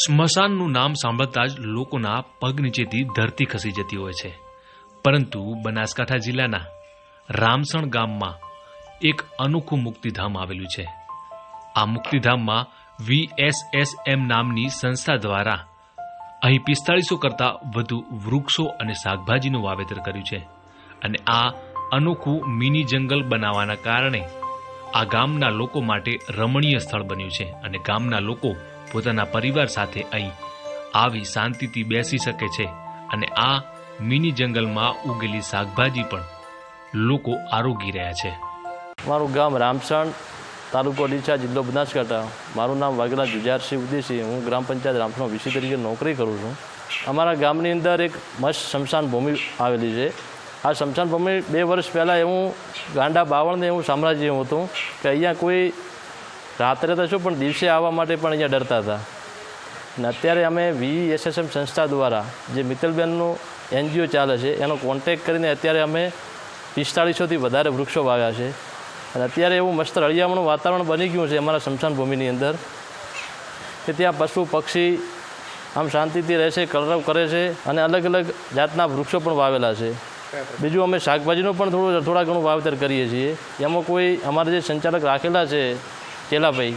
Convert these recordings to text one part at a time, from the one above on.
સ્મશાનનું નામ સાંભળતા જ લોકોના પગ નીચેથી ધરતી ખસી જતી હોય છે, પરંતુ બનાસકાંઠા જિલ્લાના રામસણ ગામમાં એક અનોખું મુક્તિધામ આવેલું છે. આ મુક્તિધામમાં VSSM નામની સંસ્થા દ્વારા અહીં 4500 કરતાં વધુ વૃક્ષો અને શાકભાજીનું વાવેતર કર્યું છે. અને આ અનોખું મિની જંગલ બનાવવાના કારણે આ ગામના લોકો માટે રમણીય સ્થળ બન્યું છે અને ગામના લોકો પોતાના પરિવાર સાથે અહીં આવી શાંતિથી બેસી શકે છે. અને આ મિની જંગલમાં ઉગેલી શાકભાજી પણ લોકો આરોગી રહ્યા છે. મારું ગામ રામસણ, તાલુકો ડીસા, જિલ્લો બનાસકાંઠા. મારું નામ વાઘેલા જુજારસિંહ ઉદેશી. હું ગ્રામ પંચાયત રામસણ વીસી તરીકે નોકરી કરું છું. અમારા ગામની અંદર એક મસ્ત સ્મશાન ભૂમિ આવેલી છે. આ સ્મશાન ભૂમિ 2 વર્ષ પહેલાં એવું ગાંડા બાવળને એવું સામ્રાજ્ય એવું હતું કે અહીંયા કોઈ રાત્રે તો શું પણ દિવસે આવવા માટે પણ અહીંયા ડરતા હતા. અને અત્યારે અમે VSSM સંસ્થા દ્વારા જે મિત્તલબેનનું NGO ચાલે છે એનો કોન્ટેક કરીને અત્યારે અમે 4500થી વધારે વૃક્ષો વાવ્યા છે. અને અત્યારે એવું મસ્ત હળિયામણું વાતાવરણ બની ગયું છે અમારા સ્મશાન ભૂમિની અંદર કે ત્યાં પશુ પક્ષી આમ શાંતિથી રહે છે, કલરવ કરે છે અને અલગ અલગ જાતના વૃક્ષો પણ વાવેલા છે. બીજું અમે શાકભાજીનું પણ થોડા ઘણું વાવેતર કરીએ છીએ. એમાં કોઈ અમારા જે સંચાલક રાખેલા છે ચેલાભાઈ,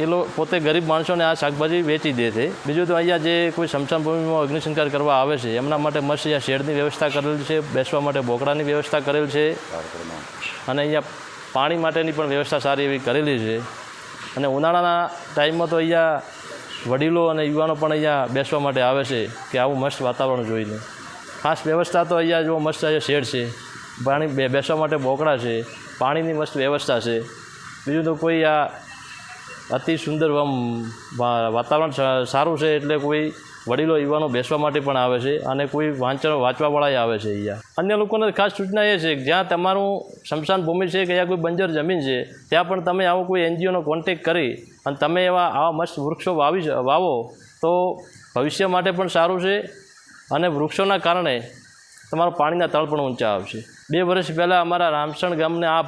એ પોતે ગરીબ માણસોને આ શાકભાજી વેચી દે છે. બીજું તો અહીંયા જે કોઈ સ્મશાન ભૂમિમાં અગ્નિસંસ્કાર કરવા આવે છે એમના માટે મસ્ત અહીંયા શેડની વ્યવસ્થા કરેલ છે, બેસવા માટે બોકડાની વ્યવસ્થા કરેલ છે અને અહીંયા પાણી માટેની પણ વ્યવસ્થા સારી એવી કરેલી છે. અને ઉનાળાના ટાઈમમાં તો અહીંયા વડીલો અને યુવાનો પણ અહીંયા બેસવા માટે આવે છે કે આવું મસ્ત વાતાવરણ જોઈને. ખાસ વ્યવસ્થા તો અહીંયા જો મસ્ત અહીંયા શેડ છે, પાણી બેસવા માટે બોકડા છે, પાણીની મસ્ત વ્યવસ્થા છે. બીજું તો કોઈ આ અતિ સુંદર વાતાવરણ સારું છે એટલે કોઈ વડીલો યુવાનો બેસવા માટે પણ આવે છે અને કોઈ વાંચવાવાળા આવે છે. અહીંયા અન્ય લોકોને ખાસ સૂચના એ છે કે જ્યાં તમારું સ્મશાન ભૂમિ છે કે જ્યાં કોઈ બંજર જમીન છે ત્યાં પણ તમે આવો કોઈ NGOનો કોન્ટેક કરી અને તમે આવા મસ્ત વૃક્ષો વાવો તો ભવિષ્ય માટે પણ સારું છે અને વૃક્ષોના કારણે તમારા પાણીના તળ પણ ઊંચા આવશે. 2 વર્ષ પહેલાં અમારા રામસણ ગામને આ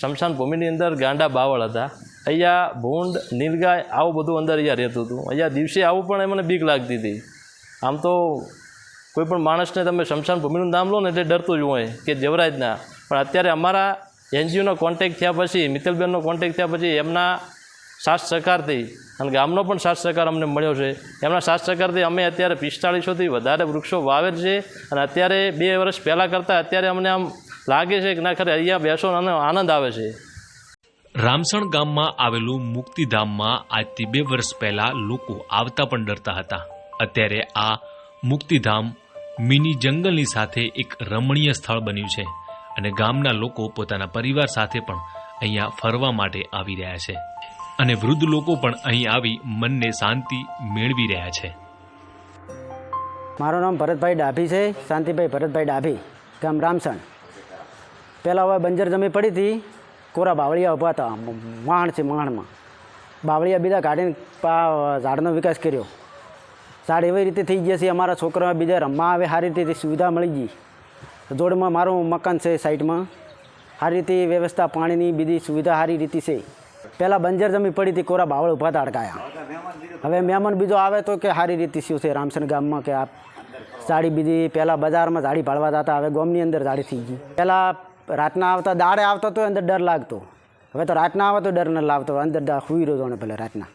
સ્મશાન ભૂમિની અંદર ગાંડા બાવળ હતા. અહીંયા ભૂંડ, નીલગાય આવું બધું અંદર અહીંયા રહેતું હતું. અહીંયા દિવસે આવું પણ મને બીક લાગતી હતી. આમ તો કોઈ પણ માણસને તમે સ્મશાન ભૂમિનું નામ લો ને એટલે ડરતું જ હોય કે જવરાજના. પણ અત્યારે અમારા NGOનો કોન્ટેક થયા પછી, મિત્તલબેનનો કોન્ટેક થયા પછી એમના સાથ સહકારથી અને ગામનો પણ સાથ સહકાર અમને મળ્યો છે. એમના સાથ સહકારથી અમે અત્યારે 4500થી વધારે વૃક્ષો વાવેલ છે. અને અત્યારે 2 વર્ષ પહેલાં કરતાં અત્યારે અમને આમ લાગે છે કે ના ખરે અહીંયા બેસો અને આનંદ આવે છે. રામસણ ગામમાં આવેલું મુક્તિધામમાં આજથી 2 વર્ષ પહેલા લોકો આવતા પણ ડરતા હતા. અત્યારે આ મુક્તિધામ મિની જંગલની સાથે એક રમણીય સ્થળ બન્યું છે અને ગામના લોકો પોતાના પરિવાર સાથે પણ અહીંયા ફરવા માટે આવી રહ્યા છે અને વૃદ્ધ લોકો પણ અહીં આવી મનને શાંતિ મેળવી રહ્યા છે. મારું નામ ભરતભાઈ ડાભી છે, શાંતિભાઈ ભરતભાઈ ડાભી, ગામ રામસણ. પહેલાં હવે બંજર જમી પડી હતી, કોરા બાવળિયા ઊભા હતા, માણ છે, માણમાં બાવળિયા બીજા કાઢીને ઝાડનો વિકાસ કર્યો. ઝાડ એવી રીતે થઈ ગયા છે અમારા છોકરા બીજા રમવા આવે, સારી રીતે સુવિધા મળી ગઈ. જોડમાં મારું મકાન છે, સાઈડમાં સારી રીતે વ્યવસ્થા, પાણીની બીજી સુવિધા સારી રીતે છે. પહેલાં બંજર જમી પડી હતી, કોરા બાવળ ઊભા હતા અડકાયા. હવે મહેમાન બીજો આવે તો કે સારી રીતે શું છે રામસણ ગામમાં કે આ ઝાડી બીજી પહેલાં બજારમાં ઝાડી ભાળવા જતા, હવે ગામની અંદર ઝાડી થઈ ગઈ. પહેલાં રાતના આવતા, દાડે આવતા તો અંદર ડર લાગતો. હવે તો રાતના આવે તો ડર ન લાગતો, અંદર સુઈ રહ્યો ને પહેલાં રાતના.